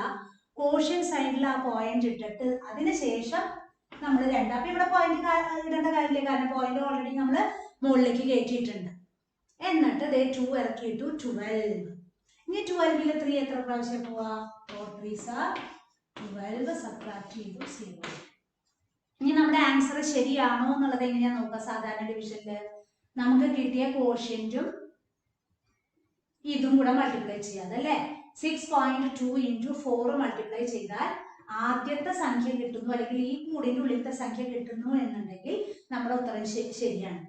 കോഷ്യൻ സൈഡിൽ ആ പോയിന്റ് ഇട്ടിട്ട് അതിനുശേഷം നമ്മൾ അപ്പൊ ഇവിടെ പോയിന്റ് ഇടേണ്ട കാര്യമില്ല, കാരണം പോയിന്റ് ഓൾറെഡി നമ്മൾ മുകളിലേക്ക് കയറ്റിയിട്ടുണ്ട്. എന്നിട്ട് ദേ 2 ഇറക്കിയിട്ടു 12. ഇനി 12ൽ 3 എത്ര പ്രാവശ്യം പോവാ? 4 3s are 12, സബ്ട്രാക്ട് ചെയ്തു 0. ഇനി നമ്മുടെ ആൻസർ ശരിയാണോ എന്നുള്ളത് എങ്ങനെയാ നോക്കുക? സാധാരണ ഡിവിഷനില് നമുക്ക് കിട്ടിയ കോഷ്യന്റും ഇതും കൂടെ മൾട്ടിപ്ലൈ ചെയ്യാം, അല്ലേ? 6.2 into 4 മൾട്ടിപ്ലൈ ചെയ്താൽ ആദ്യത്തെ സംഖ്യ കിട്ടുന്നു, അല്ലെങ്കിൽ ഈ കൂടിന്റെ ഉള്ളിലത്തെ സംഖ്യ കിട്ടുന്നു എന്നുണ്ടെങ്കിൽ നമ്മുടെ ഉത്തരം ശരിയാണ്.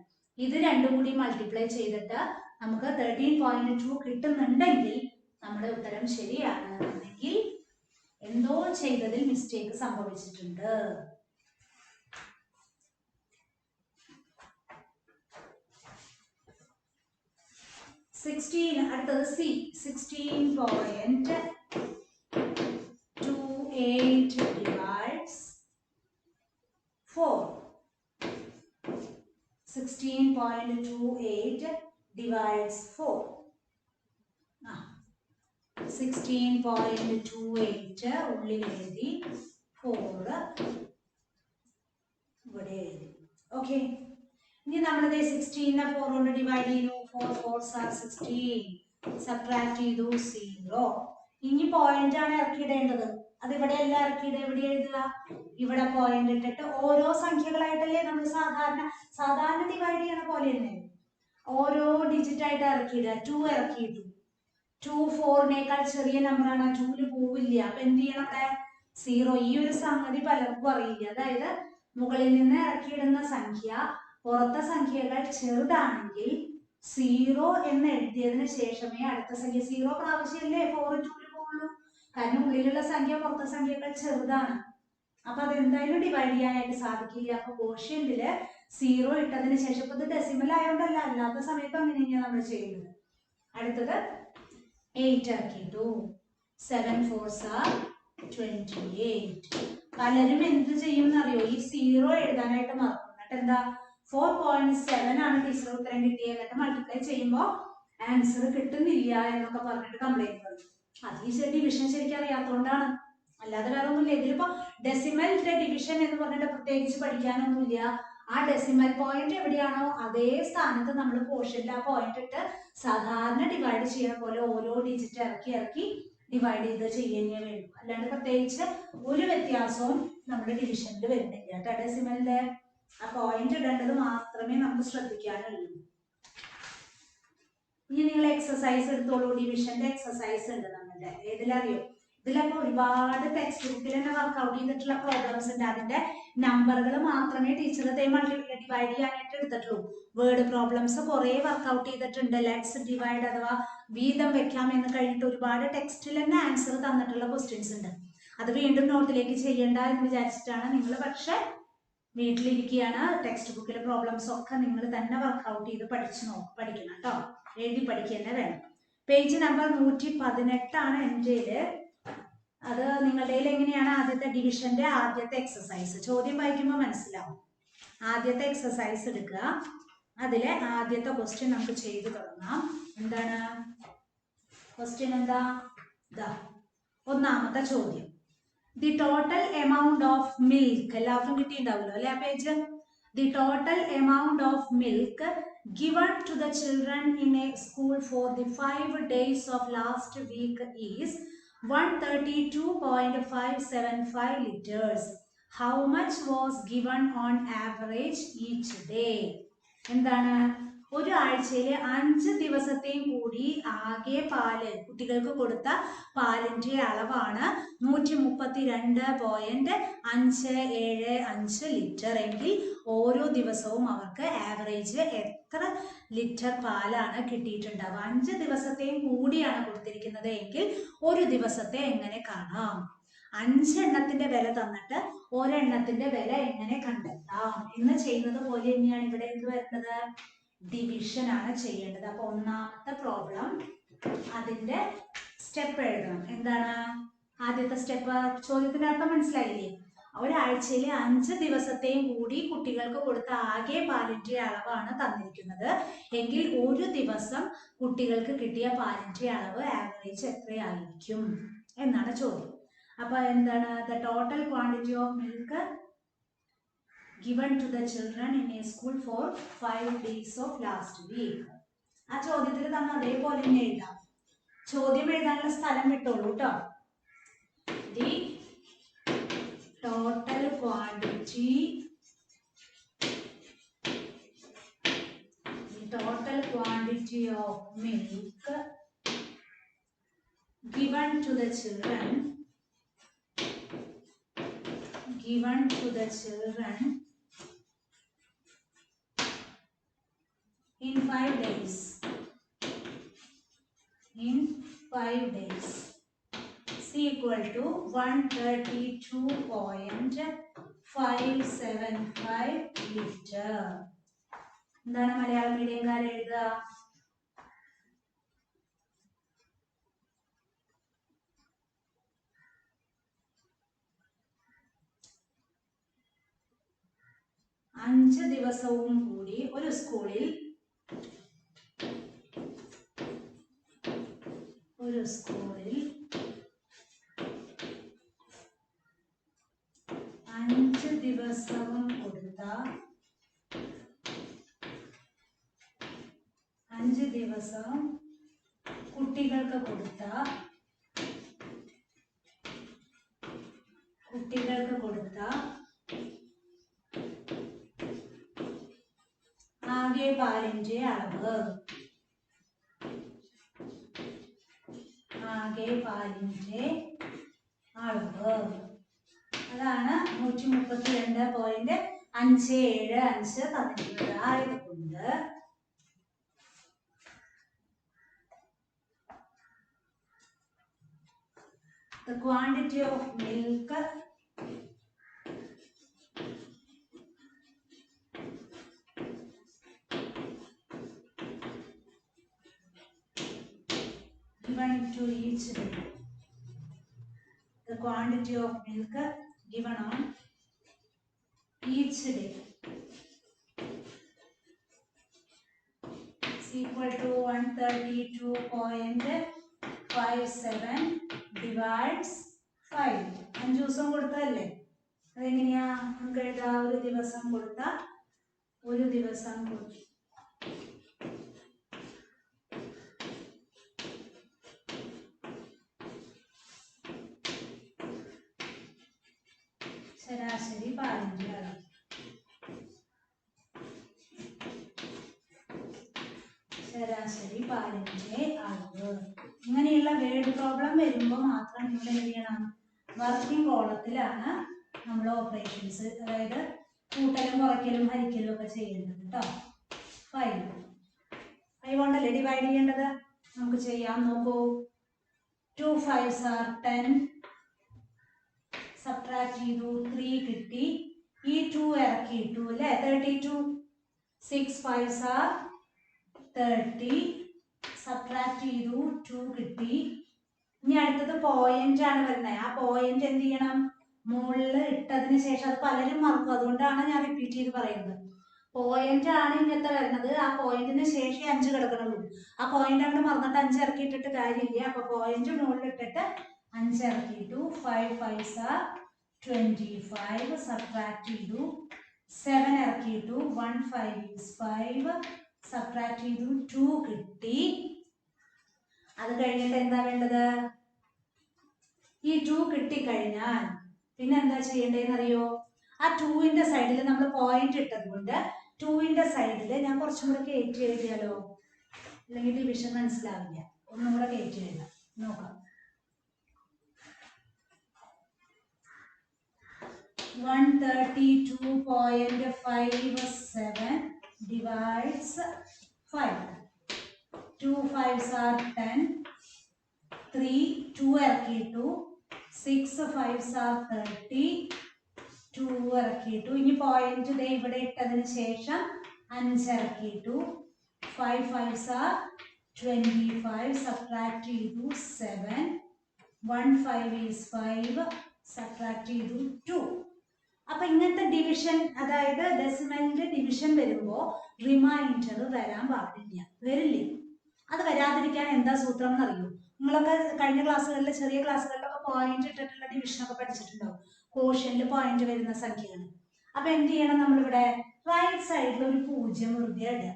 ഇത് രണ്ടും കൂടി മൾട്ടിപ്ലൈ ചെയ്തിട്ട് നമുക്ക് 13.2 കിട്ടുന്നുണ്ടെങ്കിൽ നമ്മുടെ ഉത്തരം ശരിയാണ്. അല്ലെങ്കിൽ എന്തോ ചെയ്തതിൽ മിസ്റ്റേക്ക് സംഭവിച്ചിട്ടുണ്ട്. 16 അടുത്തത് സി. 16.28 divides 4. 16.28 divides 4. 16.28 ഉള്ളിൽ എഴുതി, 4 ഇവിടെ എഴുതി. ഓക്കെ, ഇനി നമ്മളിത് 16നെ 4 കൊണ്ട് ഡിവൈഡ് ചെയ്യുന്നു. 4 4s are 16, സബ്ട്രാക്ട് ചെയ്തു 0. ഇനി പോയിന്റ് ആണ് ഇറക്കിയിടേണ്ടത്. അത് ഇവിടെ എല്ലാം ഇറക്കിയിട്ട് എവിടെ എഴുതുക? ഇവിടെ പോയിന്റ് ഇട്ടിട്ട് ഓരോ സംഖ്യകളായിട്ടല്ലേ നമ്മൾ സാധാരണ ഡിവൈഡ് ചെയ്യണ പോലെ തന്നെ ഓരോ ഡിജിറ്റ് ആയിട്ട് ഇറക്കിയിടുക. 2 ഇറക്കിയിട്ടു. 2 4നേക്കാൾ ചെറിയ നമ്പറാണ്, 2ല് പോവില്ല. അപ്പൊ എന്ത് ചെയ്യണം? അവിടെ 0. ഈ ഒരു സംഗതി പലർക്കും അറിയില്ല. അതായത് മുകളിൽ നിന്ന് ഇറക്കിയിടുന്ന സംഖ്യ പുറത്തെ സംഖ്യകൾ ചെറുതാണെങ്കിൽ 0 എന്ന് എഴുതിയതിന് ശേഷമേ അടുത്ത സംഖ്യ 0 പ്രാവശ്യമല്ലേ 4 2ല് പോകുള്ളൂ. കാരണം ഉള്ളിലുള്ള സംഖ്യ പുറത്തെ സംഖ്യകൾ ചെറുതാണ്. അപ്പൊ അതെന്തായാലും ഡിവൈഡ് ചെയ്യാനായിട്ട് സാധിക്കില്ല. അപ്പൊ കോഷ്യന്റില് 0 ഇട്ടതിന് ശേഷം, ഇപ്പൊ ഇത് ഡെസിമൽ ആയതുകൊണ്ടല്ല, അല്ലാത്ത സമയത്ത് അങ്ങനെ തന്നെയാണ് നമ്മൾ ചെയ്യുന്നത്. അടുത്തത് 8 ഇറക്കിയിട്ടു. 7 4s are 28. പലരും എന്ത് ചെയ്യും എന്നറിയോ? ഈ 0 എഴുതാനായിട്ട് മറക്കും. എന്നിട്ട് എന്താ, 4.7 ആണ് ടീച്ചർ ഉത്തരം കിട്ടിയത്, എന്നിട്ട് മൾട്ടിപ്ലൈ ചെയ്യുമ്പോൾ ആൻസർ കിട്ടുന്നില്ല എന്നൊക്കെ പറഞ്ഞിട്ട് കംപ്ലൈന്റ് പറയും. അത് ഈ ഡിവിഷൻ ശരിക്കും അറിയാത്തതുകൊണ്ടാണ്, അല്ലാതെ വേറെ ഒന്നുമില്ല. ഇതിലിപ്പോ ഡെസിമലിന്റെ ഡിവിഷൻ എന്ന് പറഞ്ഞിട്ട് പ്രത്യേകിച്ച് പഠിക്കാനൊന്നുമില്ല. ആ ഡെസിമൽ പോയിന്റ് എവിടെയാണോ അതേ സ്ഥാനത്ത് നമ്മൾ കോഷ്യന്റ് ആ പോയിന്റ് ഇട്ട് സാധാരണ ഡിവൈഡ് ചെയ്യുന്ന പോലെ ഓരോ ഡിജിറ്റ് ഇറക്കി ഡിവൈഡ് ചെയ്ത് ചെയ്യുന്നേ വേണ്ടു. അല്ലാണ്ട് പ്രത്യേകിച്ച് ഒരു വ്യത്യാസവും നമ്മുടെ ഡിവിഷനിൽ വരുന്നില്ല കേട്ടോ. ഡെസിമലിന്റെ ആ പോയിന്റ് ഇടേണ്ടത് മാത്രമേ നമുക്ക് ശ്രദ്ധിക്കാനുള്ളൂ. ഇനി നിങ്ങൾ എക്സസൈസ് എടുത്തോളൂ. ഡിവിഷന്റെ എക്സസൈസ് ഉണ്ട് നമ്മുടെ. ഏതിലറിയോ? ഇതിലൊക്കെ ഒരുപാട് ടെക്സ്റ്റ് ബുക്കിൽ തന്നെ വർക്ക്ഔട്ട് ചെയ്തിട്ടുള്ള പ്രോബ്ലംസ് ഉണ്ട്. അതിന്റെ നമ്പറുകൾ മാത്രമേ ടീച്ചർ ഡിവൈഡ് ചെയ്യാനായിട്ട് എടുത്തിട്ടുള്ളൂ. വേർഡ് പ്രോബ്ലംസ് കുറെ വർക്ക്ഔട്ട് ചെയ്തിട്ടുണ്ട്. ലെറ്റ്സ് ഡിവൈഡ് അഥവാ വീതം വെക്കാം എന്ന് കഴിഞ്ഞിട്ട് ഒരുപാട് ടെക്സ്റ്റിൽ തന്നെ ആൻസർ തന്നിട്ടുള്ള ക്വസ്റ്റ്യൻസ് ഉണ്ട്. അത് വീണ്ടും നോട്ടിലേക്ക് ചെയ്യണ്ട എന്ന് വിചാരിച്ചിട്ടാണ്. നിങ്ങൾ പക്ഷെ വീട്ടിലിരിക്കുകയാണ്, ടെക്സ്റ്റ് ബുക്കിലെ പ്രോബ്ലംസ് ഒക്കെ നിങ്ങൾ തന്നെ വർക്ക്ഔട്ട് ചെയ്ത് പഠിക്കണം കേട്ടോ. എഴുതി പഠിക്കുക തന്നെ വേണം. പേജ് നമ്പർ 118 ആണ് എൻ്റെ. അത് നിങ്ങളുടെ എങ്ങനെയാണ്? ആദ്യത്തെ ഡിവിഷന്റെ ആദ്യത്തെ എക്സസൈസ് ചോദ്യം വായിക്കുമ്പോൾ മനസ്സിലാവും. ആദ്യത്തെ എക്സസൈസ് എടുക്കുക. അതിലെ ആദ്യത്തെ ക്വസ്റ്റ്യൻ നമുക്ക് ചെയ്തു തുടങ്ങാം. എന്താണ് ക്വസ്റ്റ്യൻ? എന്താ? ഒന്നാമത്തെ ചോദ്യം. The total amount of milk, എല്ലാവർക്കും കിട്ടിയിട്ടുണ്ടാവുമല്ലോ അല്ലെ ആ page. The total amount of milk given to the children in a school for the 5 days of last week is 132.575 liters. How much was given on average each day? എന്താണ്? ഒരു ആഴ്ചയിലെ 5 ദിവസത്തെയും കൂടി ആകെ പാല് കുട്ടികൾക്ക് കൊടുത്ത പാലിന്റെ അളവാണ് 132.575 ലിറ്റർ എങ്കിൽ ഓരോ ദിവസവും അവർക്ക് ആവറേജ് എത്ര ലിറ്റർ പാലാണ് കിട്ടിയിട്ടുണ്ടാവുക? 5 ദിവസത്തെയും കൂടിയാണ് കൊടുത്തിരിക്കുന്നത് എങ്കിൽ ഒരു ദിവസത്തെ എങ്ങനെ കാണാം? 5 എണ്ണത്തിന്റെ വില തന്നിട്ട് ഒരെണ്ണത്തിന്റെ വില എങ്ങനെ കണ്ടെത്താം എന്ന് ചെയ്യുന്നത് പോലെ തന്നെയാണ് ഇവിടെ എന്ത് വരുന്നത്? ഡിവിഷൻ ആണ് ചെയ്യേണ്ടത്. അപ്പൊ ഒന്നാമത്തെ പ്രോബ്ലം അതിന്റെ സ്റ്റെപ്പ് എഴുതണം. എന്താണ് ആദ്യത്തെ സ്റ്റെപ്പ്? ചോദ്യത്തിന്റെ അർത്ഥം മനസ്സിലായില്ലേ? ഒരാഴ്ചയിൽ 5 ദിവസത്തെയും കൂടി കുട്ടികൾക്ക് കൊടുത്ത ആകെ പാലിന്റെ അളവാണ് തന്നിരിക്കുന്നത് എങ്കിൽ ഒരു ദിവസം കുട്ടികൾക്ക് കിട്ടിയ പാലിന്റെ അളവ് ആവറേജ് എത്രയായിരിക്കും എന്നാണ് ചോദ്യം. അപ്പൊ എന്താണ് the total quantity of milk given to the children in a school for 5 days of last week. ആ ചോദ്യത്തിൽ തന്നെ അതേപോലെ തന്നെ എഴുതാം. ചോദ്യം എഴുതാനുള്ള സ്ഥലം വിട്ടോളൂ കേട്ടോ. The total quantity of milk given to the children in 5 days is equal to 132.575 liter. എന്താണ് മലയാളം മീഡിയംകാരെ എഴുതുക? അഞ്ച് ദിവസവും കൂടി ഒരു സ്കൂളിൽ 5 ദിവസവും കൊടുത്ത 5 ദിവസം കുട്ടികൾക്ക് കൊടുത്ത ആകെ പാലിന്റെ അളവ് അതാണ് 132.575 തന്നിട്ടുള്ളത്. ആയതുകൊണ്ട് the quantity of milk given to each day, the quantity of milk given on each day is equal to 132.57 divides 5. 5 ദിവസം കൊടുത്തല്ലേ, അതെങ്ങനെയാ നമുക്ക് എഴുതാ? ഒരു ദിവസം കൊടുത്ത ശരാശരി പാലിന്റെ അളവ്. ഇങ്ങനെയുള്ള വേർഡ് പ്രോബ്ലം വരുമ്പോൾ മാത്രം നിങ്ങൾ എന്ത് ചെയ്യണം? വർക്കിംഗ് കോളത്തിലാണ് നമ്മൾ ഓപ്പറേഷൻസ്, അതായത് കൂട്ടലും കുറയ്ക്കലും ഹരിക്കലും ഒക്കെ ചെയ്യേണ്ടത് കേട്ടോ. 5 കൊണ്ടല്ലേ ഡിവൈഡ് ചെയ്യേണ്ടത്? നമുക്ക് ചെയ്യാം. നോക്കൂ, 2 5s are 10, സബ്ട്രാക്ട് ചെയ്തു 3 കിട്ടി, ഈ 2 ഇറക്കിയിട്ടു അല്ലേ, 32. 6 5s are 30, സബ്ട്രാക്ട് ചെയ്തു 2 കിട്ടി. ഇനി അടുത്തത് പോയിന്റ് ആണ് വരുന്നത്. ആ പോയിന്റ് എന്ത് ചെയ്യണം? മുകളിൽ ഇട്ടതിന് ശേഷം, അത് പലരും മറക്കും, അതുകൊണ്ടാണ് ഞാൻ റിപ്പീറ്റ് ചെയ്ത് പറയുന്നത്. പോയിന്റ് ആണ് ഇങ്ങനത്തെ വരുന്നത്. ആ പോയിന്റിന് ശേഷം 5 കിടക്കണുള്ളൂ. ആ പോയിന്റ് അങ്ങോട്ട് മറന്നിട്ട് 5 ഇറക്കിയിട്ടിട്ട് കാര്യമില്ല. അപ്പൊ പോയിന്റ് മുകളിൽ ഇട്ടിട്ട് 5 ഇറക്കിയിട്ടു. 5 5s are 25, സബ്ട്രാക്ട് ചെയ്തു 7 ഇറക്കിയിട്ടു. 1 5 is 5, സബ്ട്രാക്ട് ചെയ്തു 2 കിട്ടി. അത് കഴിഞ്ഞിട്ട് എന്താ വേണ്ടത്? ഈ 2 കിട്ടിക്കഴിഞ്ഞാൽ പിന്നെ എന്താ ചെയ്യേണ്ടതെന്ന് അറിയോ? ആ 2ന്റെ സൈഡിൽ നമ്മൾ പോയിന്റ് ഇട്ടത് കൊണ്ട് 2ന്റെ സൈഡിൽ ഞാൻ കുറച്ചും കൂടെ കയറ്റി എഴുതിയാലോ? അല്ലെങ്കിൽ ഡിവിഷൻ മനസ്സിലാവില്ല. ഒന്നും കൂടെ കയറ്റി എഴുതാം. നോക്കാം. 132.57 divides 5. 2 5s are 10, 3 2 ഇറക്കിയിട്ടു. 6 5s are 30, 2 ഇറക്കിയിട്ടു. ഇനി പോയിന്റ് ദേ ഇവിടെ ഇട്ടതിന് ശേഷം 5 ഇറക്കിയിട്ടു. 5 5s are 25, സബ്ട്രാക്ട് ചെയ്തു 7. 1 5 is 5, സബ്ട്രാക്ട് ചെയ്തു 2. അപ്പൊ ഇങ്ങനത്തെ ഡിവിഷൻ, അതായത് ഡെസിമലിന്റെ ഡിവിഷൻ വരുമ്പോ റിമൈൻഡർ വരാൻ പാടില്ല, വരില്ല. അത് വരാതിരിക്കാൻ എന്താ സൂത്രം എന്നറിയോ? നിങ്ങളൊക്കെ കഴിഞ്ഞ ക്ലാസ്സുകളിൽ, ചെറിയ ക്ലാസ്സുകളിലൊക്കെ പോയിന്റ് ഇട്ടിട്ടുള്ള ഡിവിഷനൊക്കെ പഠിച്ചിട്ടുണ്ടാവും. കോഷ്യനിൽ പോയിന്റ് വരുന്ന സംഖ്യകൾ. അപ്പൊ എന്ത് ചെയ്യണം? നമ്മളിവിടെ റൈറ്റ് സൈഡിൽ ഒരു 0 വെറുതെ ഇടുക.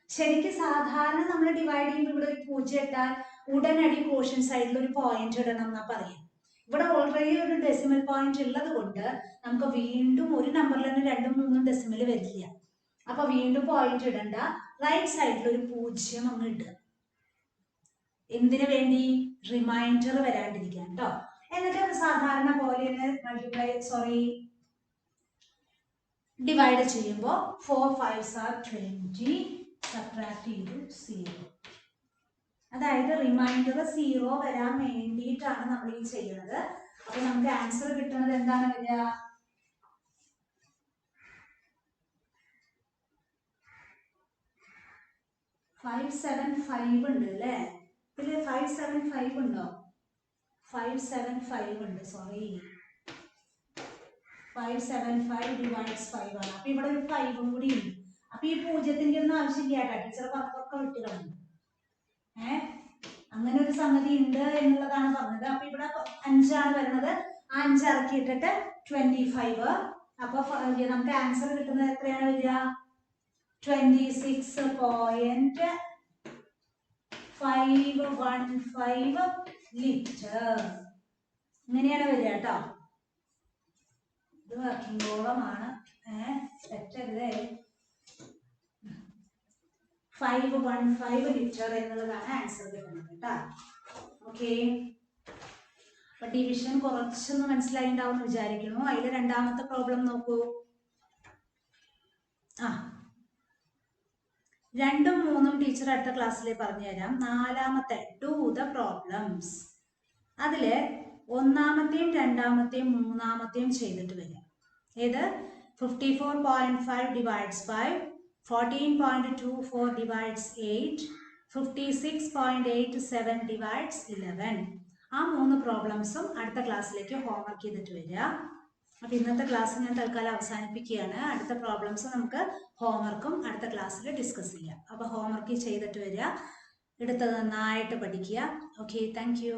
ശരിക്കും സാധാരണ നമ്മൾ ഡിവൈഡ് ചെയ്യുമ്പോൾ ഇവിടെ ഒരു 0 ഇട്ടാൽ ഉടനടി കോഷ്യൻ സൈഡിൽ ഒരു പോയിന്റ് ഇടണം എന്നാ പറയാം. ഇവിടെ ഓൾറെഡി ഒരു ഡെസിമൽ പോയിന്റ് ഉള്ളത് കൊണ്ട് നമുക്ക് വീണ്ടും ഒരു നമ്പറിൽ തന്നെ 2ഉം 3ഉം ഡെസിമൽ വരില്ല. അപ്പൊ വീണ്ടും പോയിന്റ് ഇടണ്ട, റൈറ്റ് സൈഡിൽ ഒരു 0 അങ്ങ് ഇടുക. എന്തിനു വേണ്ടി? റിമൈൻഡർ വരാണ്ടിരിക്കാൻ കേട്ടോ. എന്നിട്ട് സാധാരണ പോലെ ഡിവൈഡ് ചെയ്യുമ്പോൾ 4 5s are 20, സബ്ട്രാക്ട് ചെയ്തു 0. അതായത് റിമൈൻഡർ 0 വരാൻ വേണ്ടിയിട്ടാണ് നമ്മൾ ഈ ചെയ്യുന്നത്. അപ്പൊ നമുക്ക് ആൻസർ കിട്ടുന്നത് എന്താണ് വരിക? 575 ഉണ്ട് അല്ലേ? ഇതില് 575 ഉണ്ടോ? 575 ഉണ്ട്, സോറി. 575 ഡിവൈഡ്സ് 5 ആണ്. അപ്പൊ ഇവിടെ ഒരു 5ഉം കൂടി ഉണ്ട്. അപ്പൊ ഈ 0ന്റെ ഒന്നും ആവശ്യമില്ല കേട്ടോ, ടീച്ചർ പത്തൊക്കെ വിട്ട് കളഞ്ഞു. അങ്ങനെ ഒരു സംഗതി ഉണ്ട് എന്നുള്ളതാണ് പറഞ്ഞത്. അപ്പൊ ഇവിടെ 5 ആണ് വരുന്നത്. 5 ഇറക്കിയിട്ടിട്ട് 25. അപ്പൊ നമുക്ക് ആൻസർ കിട്ടുന്നത് എത്രയാണ് വരിക? 26.515 ലിറ്റർ. ഇങ്ങനെയാണ് വരിക കേട്ടോ. ഇത് വർക്കിംഗോളമാണ്, തെറ്റരുതേ. 515 ലിറ്റർ എന്നുള്ളതാണ് ആൻസർ കിട്ടുന്നത് കേട്ടോ. ഓക്കെ, അപ്പൊ ഡിവിഷൻ കുറച്ചൊന്ന് മനസ്സിലായിട്ടുണ്ടാവും എന്ന് വിചാരിക്കുന്നു. അതിൽ രണ്ടാമത്തെ പ്രോബ്ലം നോക്കൂ. 2ഉം 3ഉം ടീച്ചർ അടുത്ത ക്ലാസ്സിൽ പറഞ്ഞു തരാം. നാലാമത്തെ ഡു ദ പ്രോബ്ലംസ്, അതില് ഒന്നാമത്തെയും രണ്ടാമത്തെയും മൂന്നാമത്തെയും ചെയ്തിട്ട് വരിക. ഏത്? 54.5 ഡിവൈഡ്സ് 5, 14.24 divides 8, 56.87 divides 11. ആ 3 പ്രോബ്ലംസും അടുത്ത ക്ലാസ്സിലേക്ക് ഹോംവർക്ക് ചെയ്തിട്ട് വരിക. അപ്പൊ ഇന്നത്തെ ക്ലാസ് ഞാൻ തൽക്കാലം അവസാനിപ്പിക്കുകയാണ്. അടുത്ത പ്രോബ്ലംസ് നമുക്ക് ഹോംവർക്കും അടുത്ത ക്ലാസ്സിൽ ഡിസ്കസ് ചെയ്യാം. അപ്പൊ ഹോംവർക്ക് ചെയ്തിട്ട് വരിക, എടുത്തത് നന്നായിട്ട് പഠിക്കുക. Okay, thank you.